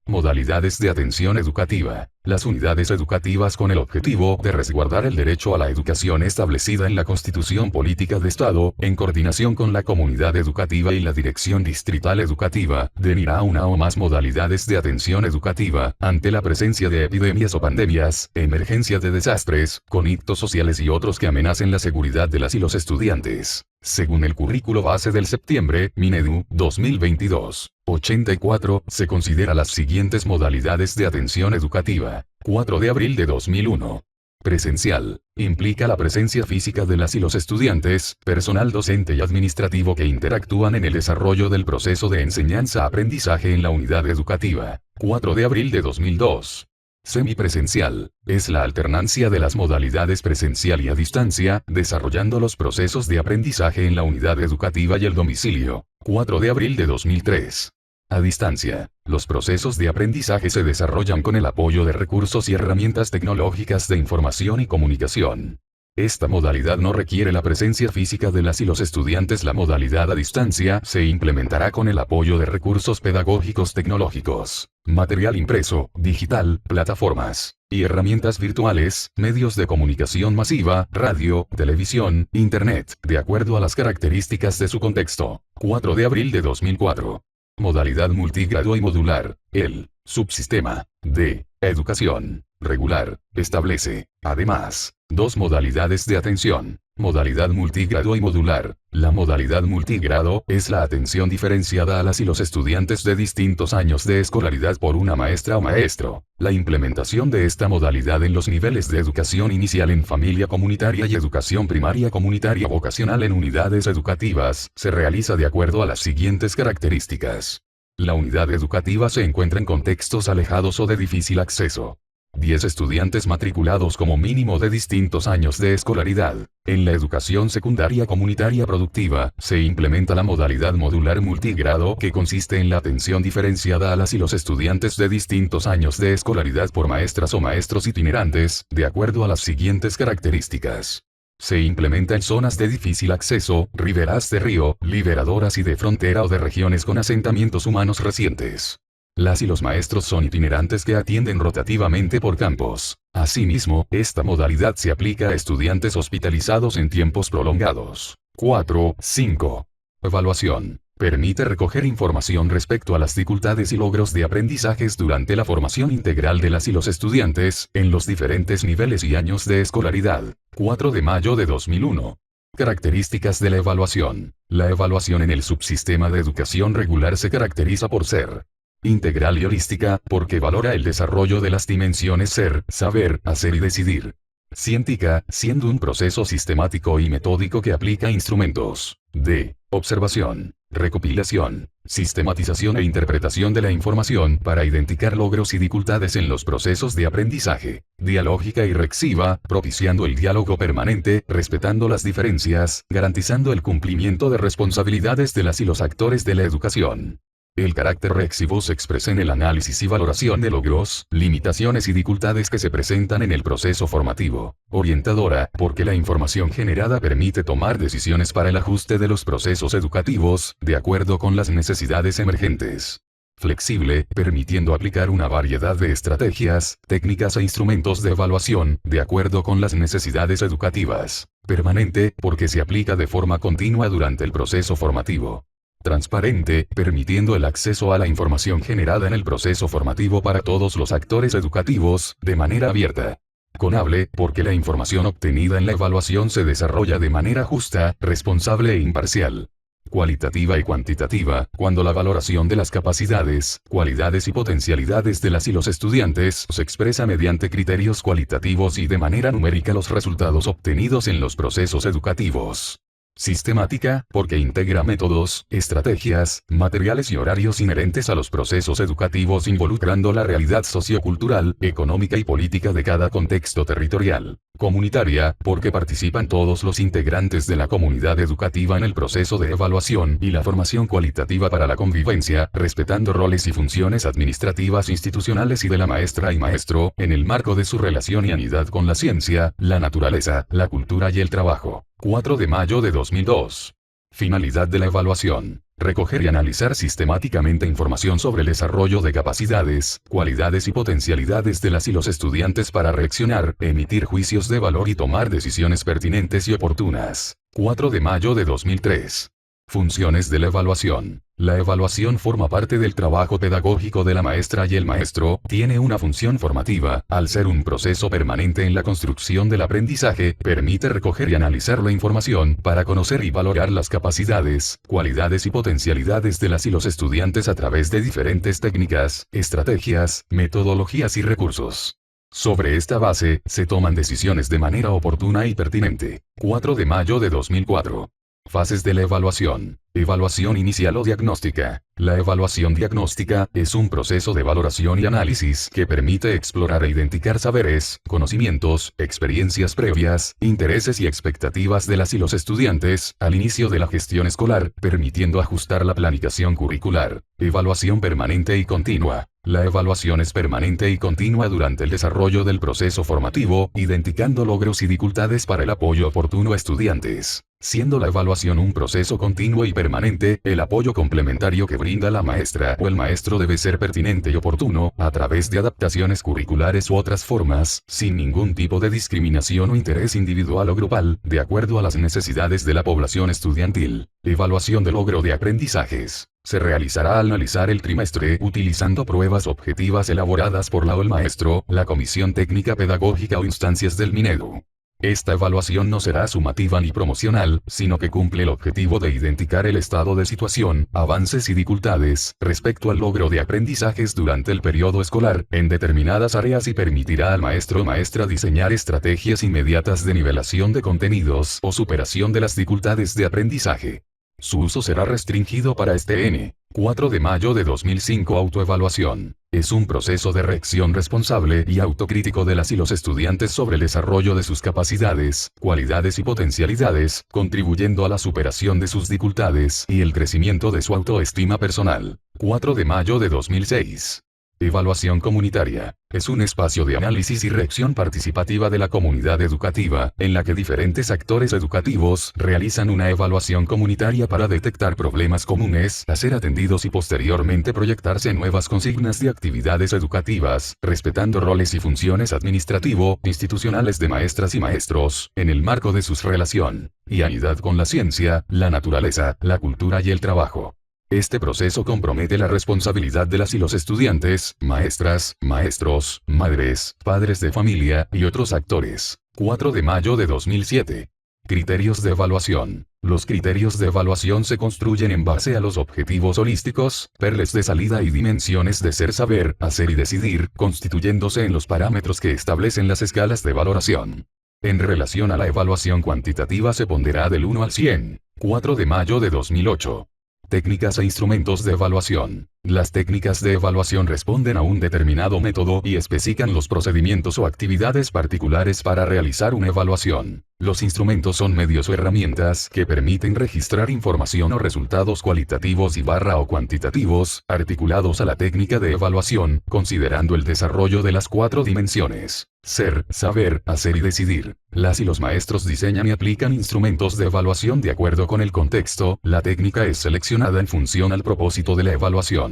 Modalidades de atención educativa. Las unidades educativas con el objetivo de resguardar el derecho a la educación establecida en la Constitución Política de Estado, en coordinación con la comunidad educativa y la Dirección Distrital Educativa, denirá una o más modalidades de atención educativa, ante la presencia de epidemias o pandemias, emergencia de desastres, conflictos sociales y otros que amenacen la seguridad de las y los estudiantes. Según el currículo base del septiembre, Minedu, 2022. 84, se considera las siguientes modalidades de atención educativa. 4 de abril de 2001. Presencial. Implica la presencia física de las y los estudiantes, personal docente y administrativo que interactúan en el desarrollo del proceso de enseñanza-aprendizaje en la unidad educativa. 4 de abril de 2002. Semipresencial. Es la alternancia de las modalidades presencial y a distancia, desarrollando los procesos de aprendizaje en la unidad educativa y el domicilio. 4 de abril de 2003. A distancia. Los procesos de aprendizaje se desarrollan con el apoyo de recursos y herramientas tecnológicas de información y comunicación. Esta modalidad no requiere la presencia física de las y los estudiantes. La modalidad a distancia se implementará con el apoyo de recursos pedagógicos tecnológicos, material impreso, digital, plataformas y herramientas virtuales, medios de comunicación masiva, radio, televisión, internet, de acuerdo a las características de su contexto. 4 de abril de 2004. Modalidad multigrado y modular. El subsistema de educación regular establece, además, dos modalidades de atención. Modalidad multigrado y modular. La modalidad multigrado es la atención diferenciada a las y los estudiantes de distintos años de escolaridad por una maestra o maestro. La implementación de esta modalidad en los niveles de educación inicial en familia comunitaria y educación primaria comunitaria vocacional en unidades educativas, se realiza de acuerdo a las siguientes características. La unidad educativa se encuentra en contextos alejados o de difícil acceso. 10 estudiantes matriculados como mínimo de distintos años de escolaridad. En la educación secundaria comunitaria productiva, se implementa la modalidad modular multigrado que consiste en la atención diferenciada a las y los estudiantes de distintos años de escolaridad por maestras o maestros itinerantes, de acuerdo a las siguientes características. Se implementa en zonas de difícil acceso, riberas de río, liberadoras y de frontera o de regiones con asentamientos humanos recientes. Las y los maestros son itinerantes que atienden rotativamente por campos. Asimismo, esta modalidad se aplica a estudiantes hospitalizados en tiempos prolongados. 4.5. Evaluación. Permite recoger información respecto a las dificultades y logros de aprendizajes durante la formación integral de las y los estudiantes, en los diferentes niveles y años de escolaridad. 4 de mayo de 2001. Características de la evaluación. La evaluación en el subsistema de educación regular se caracteriza por ser integral y holística, porque valora el desarrollo de las dimensiones ser, saber, hacer y decidir. Científica, siendo un proceso sistemático y metódico que aplica instrumentos de observación, recopilación, sistematización e interpretación de la información para identificar logros y dificultades en los procesos de aprendizaje. Dialógica y reflexiva, propiciando el diálogo permanente, respetando las diferencias, garantizando el cumplimiento de responsabilidades de las y los actores de la educación. El carácter reflexivo se expresa en el análisis y valoración de logros, limitaciones y dificultades que se presentan en el proceso formativo. Orientadora, porque la información generada permite tomar decisiones para el ajuste de los procesos educativos, de acuerdo con las necesidades emergentes. Flexible, permitiendo aplicar una variedad de estrategias, técnicas e instrumentos de evaluación, de acuerdo con las necesidades educativas. Permanente, porque se aplica de forma continua durante el proceso formativo. Transparente, permitiendo el acceso a la información generada en el proceso formativo para todos los actores educativos, de manera abierta. Conable, porque la información obtenida en la evaluación se desarrolla de manera justa, responsable e imparcial. Cualitativa y cuantitativa, cuando la valoración de las capacidades, cualidades y potencialidades de las y los estudiantes se expresa mediante criterios cualitativos y de manera numérica los resultados obtenidos en los procesos educativos. Sistemática, porque integra métodos, estrategias, materiales y horarios inherentes a los procesos educativos involucrando la realidad sociocultural, económica y política de cada contexto territorial. Comunitaria, porque participan todos los integrantes de la comunidad educativa en el proceso de evaluación y la formación cualitativa para la convivencia, respetando roles y funciones administrativas institucionales y de la maestra y maestro, en el marco de su relación y anidad con la ciencia, la naturaleza, la cultura y el trabajo. 4 de mayo de 2002. Finalidad de la evaluación. Recoger y analizar sistemáticamente información sobre el desarrollo de capacidades, cualidades y potencialidades de las y los estudiantes para reaccionar, emitir juicios de valor y tomar decisiones pertinentes y oportunas. 4 de mayo de 2003. Funciones de la evaluación. La evaluación forma parte del trabajo pedagógico de la maestra y el maestro, tiene una función formativa, al ser un proceso permanente en la construcción del aprendizaje, permite recoger y analizar la información para conocer y valorar las capacidades, cualidades y potencialidades de las y los estudiantes a través de diferentes técnicas, estrategias, metodologías y recursos. Sobre esta base, se toman decisiones de manera oportuna y pertinente. 4 de mayo de 2004. Fases de la evaluación. Evaluación inicial o diagnóstica. La evaluación diagnóstica es un proceso de valoración y análisis que permite explorar e identificar saberes, conocimientos, experiencias previas, intereses y expectativas de las y los estudiantes al inicio de la gestión escolar, permitiendo ajustar la planificación curricular. Evaluación permanente y continua. La evaluación es permanente y continua durante el desarrollo del proceso formativo, identificando logros y dificultades para el apoyo oportuno a estudiantes. Siendo la evaluación un proceso continuo y permanente, el apoyo complementario que brinda la maestra o el maestro debe ser pertinente y oportuno, a través de adaptaciones curriculares u otras formas, sin ningún tipo de discriminación o interés individual o grupal, de acuerdo a las necesidades de la población estudiantil. Evaluación de logro de aprendizajes. Se realizará al analizar el trimestre utilizando pruebas objetivas elaboradas por la o el maestro, la Comisión Técnica Pedagógica o instancias del Minedu. Esta evaluación no será sumativa ni promocional, sino que cumple el objetivo de identificar el estado de situación, avances y dificultades, respecto al logro de aprendizajes durante el periodo escolar, en determinadas áreas y permitirá al maestro o maestra diseñar estrategias inmediatas de nivelación de contenidos o superación de las dificultades de aprendizaje. Su uso será restringido para este N. 4 de mayo de 2005. Autoevaluación. Es un proceso de reacción responsable y autocrítico de las y los estudiantes sobre el desarrollo de sus capacidades, cualidades y potencialidades, contribuyendo a la superación de sus dificultades y el crecimiento de su autoestima personal. 4 de mayo de 2006. Evaluación comunitaria. Es un espacio de análisis y reacción participativa de la comunidad educativa, en la que diferentes actores educativos realizan una evaluación comunitaria para detectar problemas comunes, a ser atendidos y posteriormente proyectarse nuevas consignas de actividades educativas, respetando roles y funciones administrativo-institucionales de maestras y maestros, en el marco de su relación y anidad con la ciencia, la naturaleza, la cultura y el trabajo. Este proceso compromete la responsabilidad de las y los estudiantes, maestras, maestros, madres, padres de familia y otros actores. 4 de mayo de 2007. Criterios de evaluación. Los criterios de evaluación se construyen en base a los objetivos holísticos, perles de salida y dimensiones de ser, saber, hacer y decidir, constituyéndose en los parámetros que establecen las escalas de valoración. En relación a la evaluación cuantitativa se pondera del 1 al 100. 4 de mayo de 2008. Técnicas e instrumentos de evaluación. Las técnicas de evaluación responden a un determinado método y especifican los procedimientos o actividades particulares para realizar una evaluación. Los instrumentos son medios o herramientas que permiten registrar información o resultados cualitativos o cuantitativos, articulados a la técnica de evaluación, considerando el desarrollo de las 4 dimensiones: ser, saber, hacer y decidir. Las y los maestros diseñan y aplican instrumentos de evaluación de acuerdo con el contexto, la técnica es seleccionada en función al propósito de la evaluación.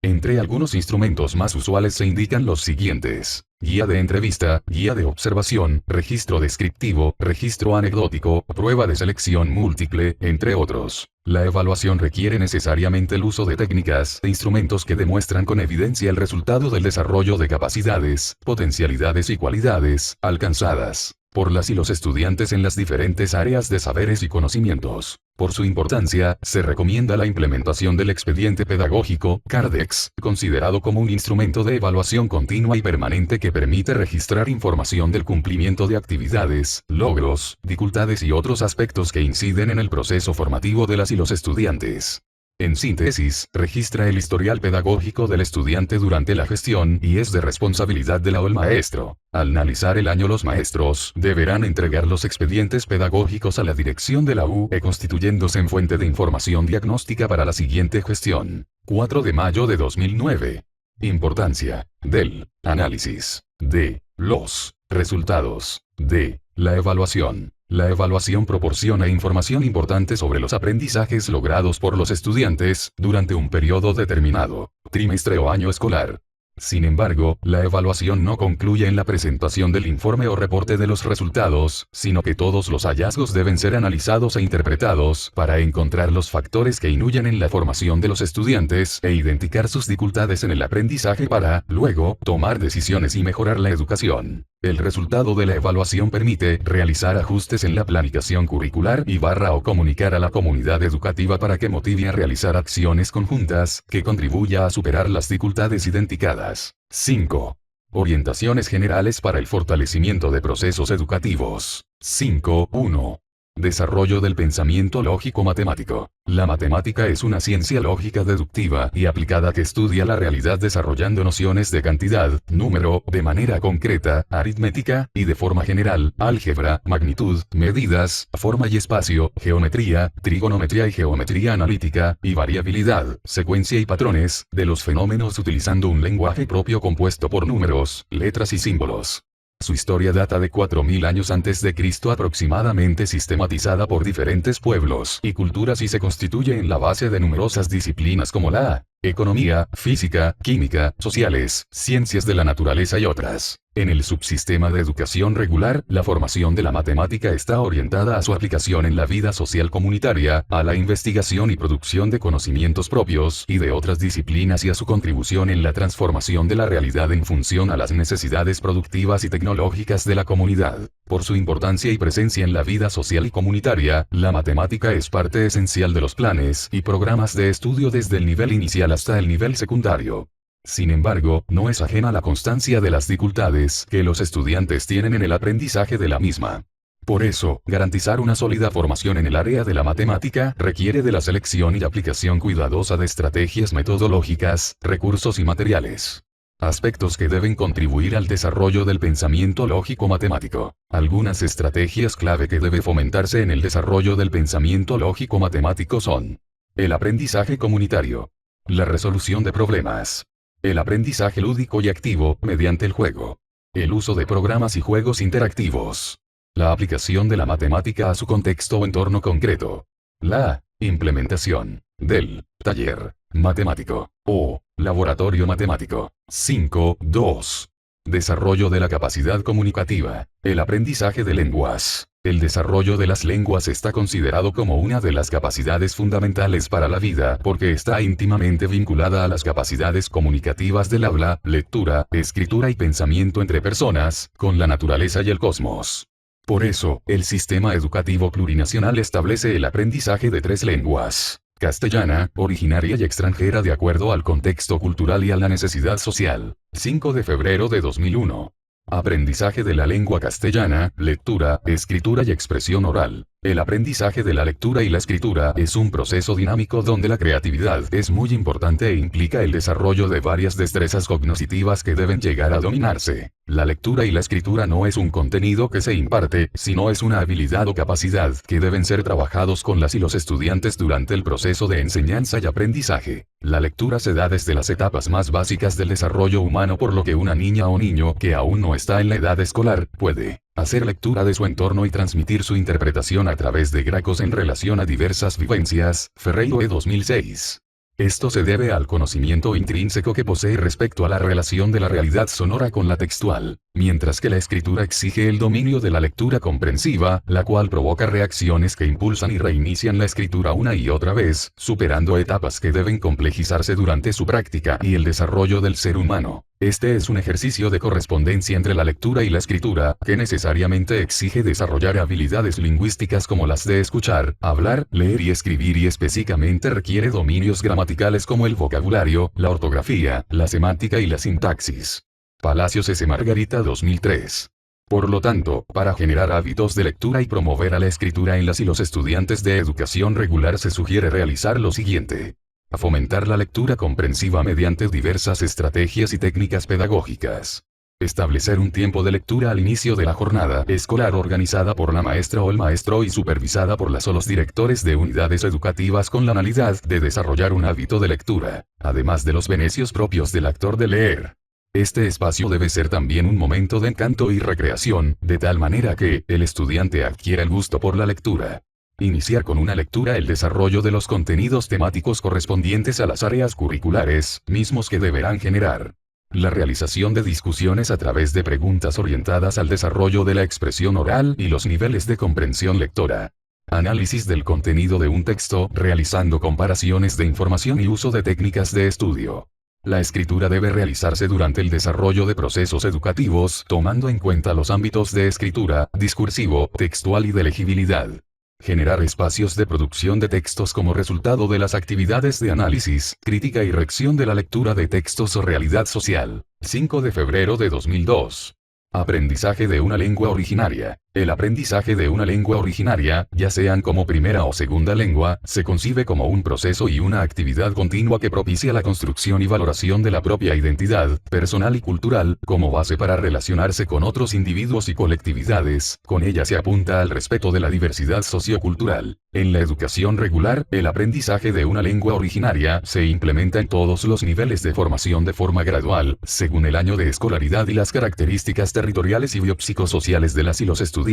Entre algunos instrumentos más usuales se indican los siguientes: guía de entrevista, guía de observación, registro descriptivo, registro anecdótico, prueba de selección múltiple, entre otros. La evaluación requiere necesariamente el uso de técnicas e instrumentos que demuestran con evidencia el resultado del desarrollo de capacidades, potencialidades y cualidades alcanzadas. por las y los estudiantes en las diferentes áreas de saberes y conocimientos. Por su importancia, se recomienda la implementación del expediente pedagógico, CARDEX, considerado como un instrumento de evaluación continua y permanente que permite registrar información del cumplimiento de actividades, logros, dificultades y otros aspectos que inciden en el proceso formativo de las y los estudiantes. En síntesis, registra el historial pedagógico del estudiante durante la gestión y es de responsabilidad de la o el maestro. Al analizar el año, los maestros deberán entregar los expedientes pedagógicos a la dirección de la UE, constituyéndose en fuente de información diagnóstica para la siguiente gestión. 4 de mayo de 2009. Importancia del análisis de los resultados de la evaluación. La evaluación proporciona información importante sobre los aprendizajes logrados por los estudiantes durante un periodo determinado, trimestre o año escolar. Sin embargo, la evaluación no concluye en la presentación del informe o reporte de los resultados, sino que todos los hallazgos deben ser analizados e interpretados para encontrar los factores que influyen en la formación de los estudiantes e identificar sus dificultades en el aprendizaje para, luego, tomar decisiones y mejorar la educación. El resultado de la evaluación permite realizar ajustes en la planificación curricular y o comunicar a la comunidad educativa para que motive a realizar acciones conjuntas que contribuya a superar las dificultades identificadas. 5. Orientaciones generales para el fortalecimiento de procesos educativos. 5.1. Desarrollo del pensamiento lógico-matemático. La matemática es una ciencia lógica deductiva y aplicada que estudia la realidad desarrollando nociones de cantidad, número, de manera concreta, aritmética, y de forma general, álgebra, magnitud, medidas, forma y espacio, geometría, trigonometría y geometría analítica, y variabilidad, secuencia y patrones, de los fenómenos utilizando un lenguaje propio compuesto por números, letras y símbolos. Su historia data de 4000 años antes de Cristo aproximadamente, sistematizada por diferentes pueblos y culturas y se constituye en la base de numerosas disciplinas como la economía, física, química, sociales, ciencias de la naturaleza y otras. En el subsistema de educación regular, la formación de la matemática está orientada a su aplicación en la vida social comunitaria, a la investigación y producción de conocimientos propios y de otras disciplinas y a su contribución en la transformación de la realidad en función a las necesidades productivas y tecnológicas de la comunidad. Por su importancia y presencia en la vida social y comunitaria, la matemática es parte esencial de los planes y programas de estudio desde el nivel inicial hasta el nivel secundario. Sin embargo, no es ajena a la constancia de las dificultades que los estudiantes tienen en el aprendizaje de la misma. Por eso, garantizar una sólida formación en el área de la matemática requiere de la selección y aplicación cuidadosa de estrategias metodológicas, recursos y materiales. Aspectos que deben contribuir al desarrollo del pensamiento lógico-matemático. Algunas estrategias clave que debe fomentarse en el desarrollo del pensamiento lógico-matemático son: el aprendizaje comunitario, la resolución de problemas, el aprendizaje lúdico y activo mediante el juego, el uso de programas y juegos interactivos, la aplicación de la matemática a su contexto o entorno concreto, la implementación del taller matemático o laboratorio matemático. 5.2. Desarrollo de la capacidad comunicativa, el aprendizaje de lenguas. El desarrollo de las lenguas está considerado como una de las capacidades fundamentales para la vida porque está íntimamente vinculada a las capacidades comunicativas del habla, lectura, escritura y pensamiento entre personas, con la naturaleza y el cosmos. Por eso, el sistema educativo plurinacional establece el aprendizaje de 3 lenguas: castellana, originaria y extranjera de acuerdo al contexto cultural y a la necesidad social. 5 de febrero de 2001. Aprendizaje de la lengua castellana, lectura, escritura y expresión oral. El aprendizaje de la lectura y la escritura es un proceso dinámico donde la creatividad es muy importante e implica el desarrollo de varias destrezas cognitivas que deben llegar a dominarse. La lectura y la escritura no es un contenido que se imparte, sino es una habilidad o capacidad que deben ser trabajados con las y los estudiantes durante el proceso de enseñanza y aprendizaje. La lectura se da desde las etapas más básicas del desarrollo humano, por lo que una niña o niño que aún no está en la edad escolar puede hacer lectura de su entorno y transmitir su interpretación a través de grafos en relación a diversas vivencias. Ferreiro 2006. Esto se debe al conocimiento intrínseco que posee respecto a la relación de la realidad sonora con la textual, mientras que la escritura exige el dominio de la lectura comprensiva, la cual provoca reacciones que impulsan y reinician la escritura una y otra vez, superando etapas que deben complejizarse durante su práctica y el desarrollo del ser humano. Este es un ejercicio de correspondencia entre la lectura y la escritura, que necesariamente exige desarrollar habilidades lingüísticas como las de escuchar, hablar, leer y escribir, y específicamente requiere dominios gramaticales como el vocabulario, la ortografía, la semántica y la sintaxis. Palacios S. Margarita 2003. Por lo tanto, para generar hábitos de lectura y promover a la escritura en las y los estudiantes de educación regular se sugiere realizar lo siguiente. A fomentar la lectura comprensiva mediante diversas estrategias y técnicas pedagógicas. Establecer un tiempo de lectura al inicio de la jornada escolar organizada por la maestra o el maestro y supervisada por las o los directores de unidades educativas con la finalidad de desarrollar un hábito de lectura, además de los beneficios propios del actor de leer. Este espacio debe ser también un momento de encanto y recreación, de tal manera que el estudiante adquiera el gusto por la lectura. Iniciar con una lectura el desarrollo de los contenidos temáticos correspondientes a las áreas curriculares, mismos que deberán generar. La realización de discusiones a través de preguntas orientadas al desarrollo de la expresión oral y los niveles de comprensión lectora. Análisis del contenido de un texto, realizando comparaciones de información y uso de técnicas de estudio. La escritura debe realizarse durante el desarrollo de procesos educativos, tomando en cuenta los ámbitos de escritura, discursivo, textual y de legibilidad. Generar espacios de producción de textos como resultado de las actividades de análisis, crítica y reacción de la lectura de textos o realidad social. 5 de febrero de 2002. Aprendizaje de una lengua originaria. El aprendizaje de una lengua originaria, ya sean como primera o segunda lengua, se concibe como un proceso y una actividad continua que propicia la construcción y valoración de la propia identidad, personal y cultural, como base para relacionarse con otros individuos y colectividades. Con ella se apunta al respeto de la diversidad sociocultural. En la educación regular, el aprendizaje de una lengua originaria se implementa en todos los niveles de formación de forma gradual, según el año de escolaridad y las características territoriales y biopsicosociales de las y los estudiantes.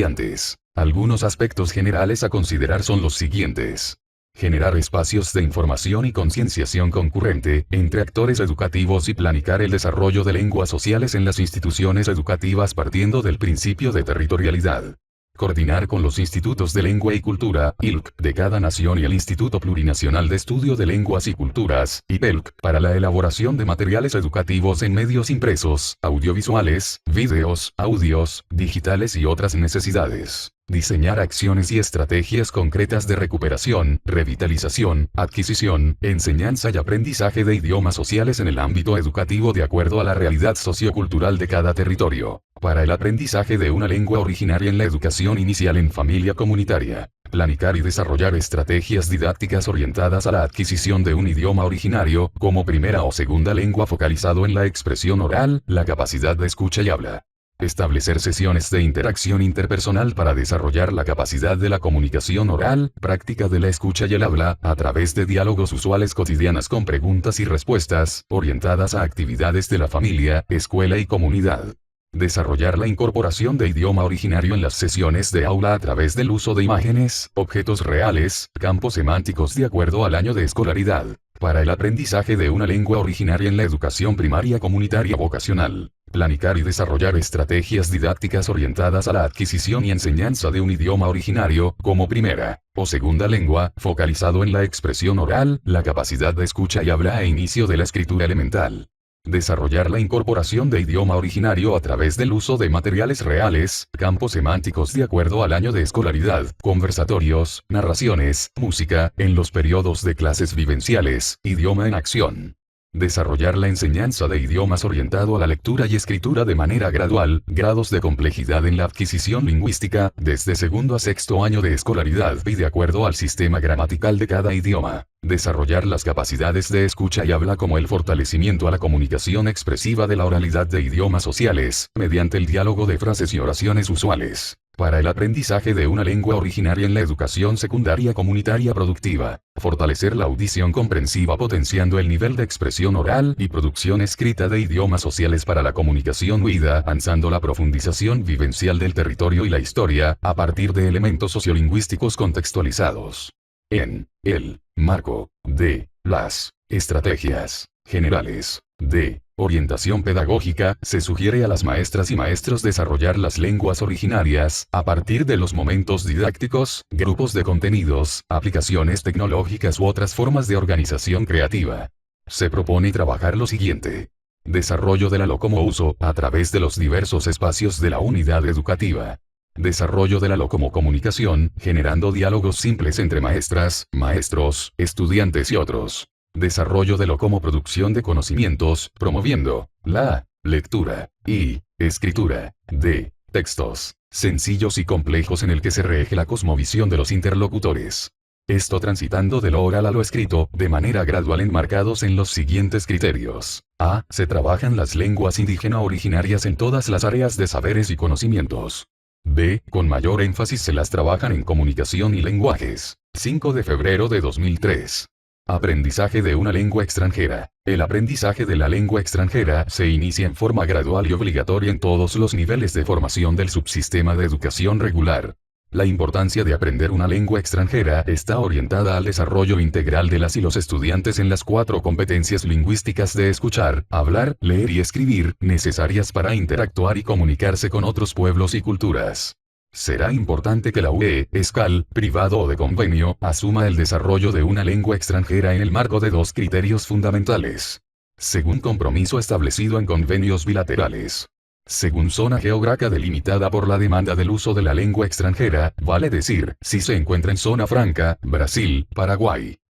Algunos aspectos generales a considerar son los siguientes. Generar espacios de información y concienciación concurrente entre actores educativos y planificar el desarrollo de lenguas sociales en las instituciones educativas partiendo del principio de territorialidad. Coordinar con los institutos de lengua y cultura, ILC, de cada nación y el Instituto Plurinacional de Estudio de Lenguas y Culturas, IPELC, para la elaboración de materiales educativos en medios impresos, audiovisuales, videos, audios, digitales y otras necesidades. Diseñar acciones y estrategias concretas de recuperación, revitalización, adquisición, enseñanza y aprendizaje de idiomas sociales en el ámbito educativo de acuerdo a la realidad sociocultural de cada territorio. Para el aprendizaje de una lengua originaria en la educación inicial en familia comunitaria. Planificar y desarrollar estrategias didácticas orientadas a la adquisición de un idioma originario, como primera o segunda lengua focalizado en la expresión oral, la capacidad de escucha y habla. Establecer sesiones de interacción interpersonal para desarrollar la capacidad de la comunicación oral, práctica de la escucha y el habla, a través de diálogos usuales cotidianas con preguntas y respuestas, orientadas a actividades de la familia, escuela y comunidad. Desarrollar la incorporación de idioma originario en las sesiones de aula a través del uso de imágenes, objetos reales, campos semánticos de acuerdo al año de escolaridad. Para el aprendizaje de una lengua originaria en la educación primaria comunitaria vocacional. Planificar y desarrollar estrategias didácticas orientadas a la adquisición y enseñanza de un idioma originario, como primera o segunda lengua, focalizado en la expresión oral, la capacidad de escucha y habla e inicio de la escritura elemental. Desarrollar la incorporación de idioma originario a través del uso de materiales reales, campos semánticos de acuerdo al año de escolaridad, conversatorios, narraciones, música, en los periodos de clases vivenciales, idioma en acción. Desarrollar la enseñanza de idiomas orientado a la lectura y escritura de manera gradual, grados de complejidad en la adquisición lingüística, desde segundo a sexto año de escolaridad y de acuerdo al sistema gramatical de cada idioma. Desarrollar las capacidades de escucha y habla como el fortalecimiento a la comunicación expresiva de la oralidad de idiomas sociales, mediante el diálogo de frases y oraciones usuales. Para el aprendizaje de una lengua originaria en la educación secundaria comunitaria productiva. Fortalecer la audición comprensiva potenciando el nivel de expresión oral y producción escrita de idiomas sociales para la comunicación huida, avanzando la profundización vivencial del territorio y la historia, a partir de elementos sociolingüísticos contextualizados. En el marco de las estrategias generales de orientación pedagógica, se sugiere a las maestras y maestros desarrollar las lenguas originarias, a partir de los momentos didácticos, grupos de contenidos, aplicaciones tecnológicas u otras formas de organización creativa. Se propone trabajar lo siguiente. Desarrollo de la LO como uso a través de los diversos espacios de la unidad educativa. Desarrollo de la LO como comunicación, generando diálogos simples entre maestras, maestros, estudiantes y otros. Desarrollo de LO como producción de conocimientos, promoviendo la lectura y escritura de textos sencillos y complejos en el que se reeje la cosmovisión de los interlocutores. Esto transitando de lo oral a lo escrito, de manera gradual enmarcados en los siguientes criterios. A. Se trabajan las lenguas indígena originarias en todas las áreas de saberes y conocimientos. B. Con mayor énfasis se las trabajan en comunicación y lenguajes. 5 de febrero de 2003. Aprendizaje de una lengua extranjera. El aprendizaje de la lengua extranjera se inicia en forma gradual y obligatoria en todos los niveles de formación del subsistema de educación regular. La importancia de aprender una lengua extranjera está orientada al desarrollo integral de las y los estudiantes en las 4 competencias lingüísticas de escuchar, hablar, leer y escribir, necesarias para interactuar y comunicarse con otros pueblos y culturas. Será importante que la UE, ESCAL, privado o de convenio, asuma el desarrollo de una lengua extranjera en el marco de 2 criterios fundamentales. Según compromiso establecido en convenios bilaterales. Según zona geográfica delimitada por la demanda del uso de la lengua extranjera, vale decir, si se encuentra en zona franca, Brasil, Paraguay,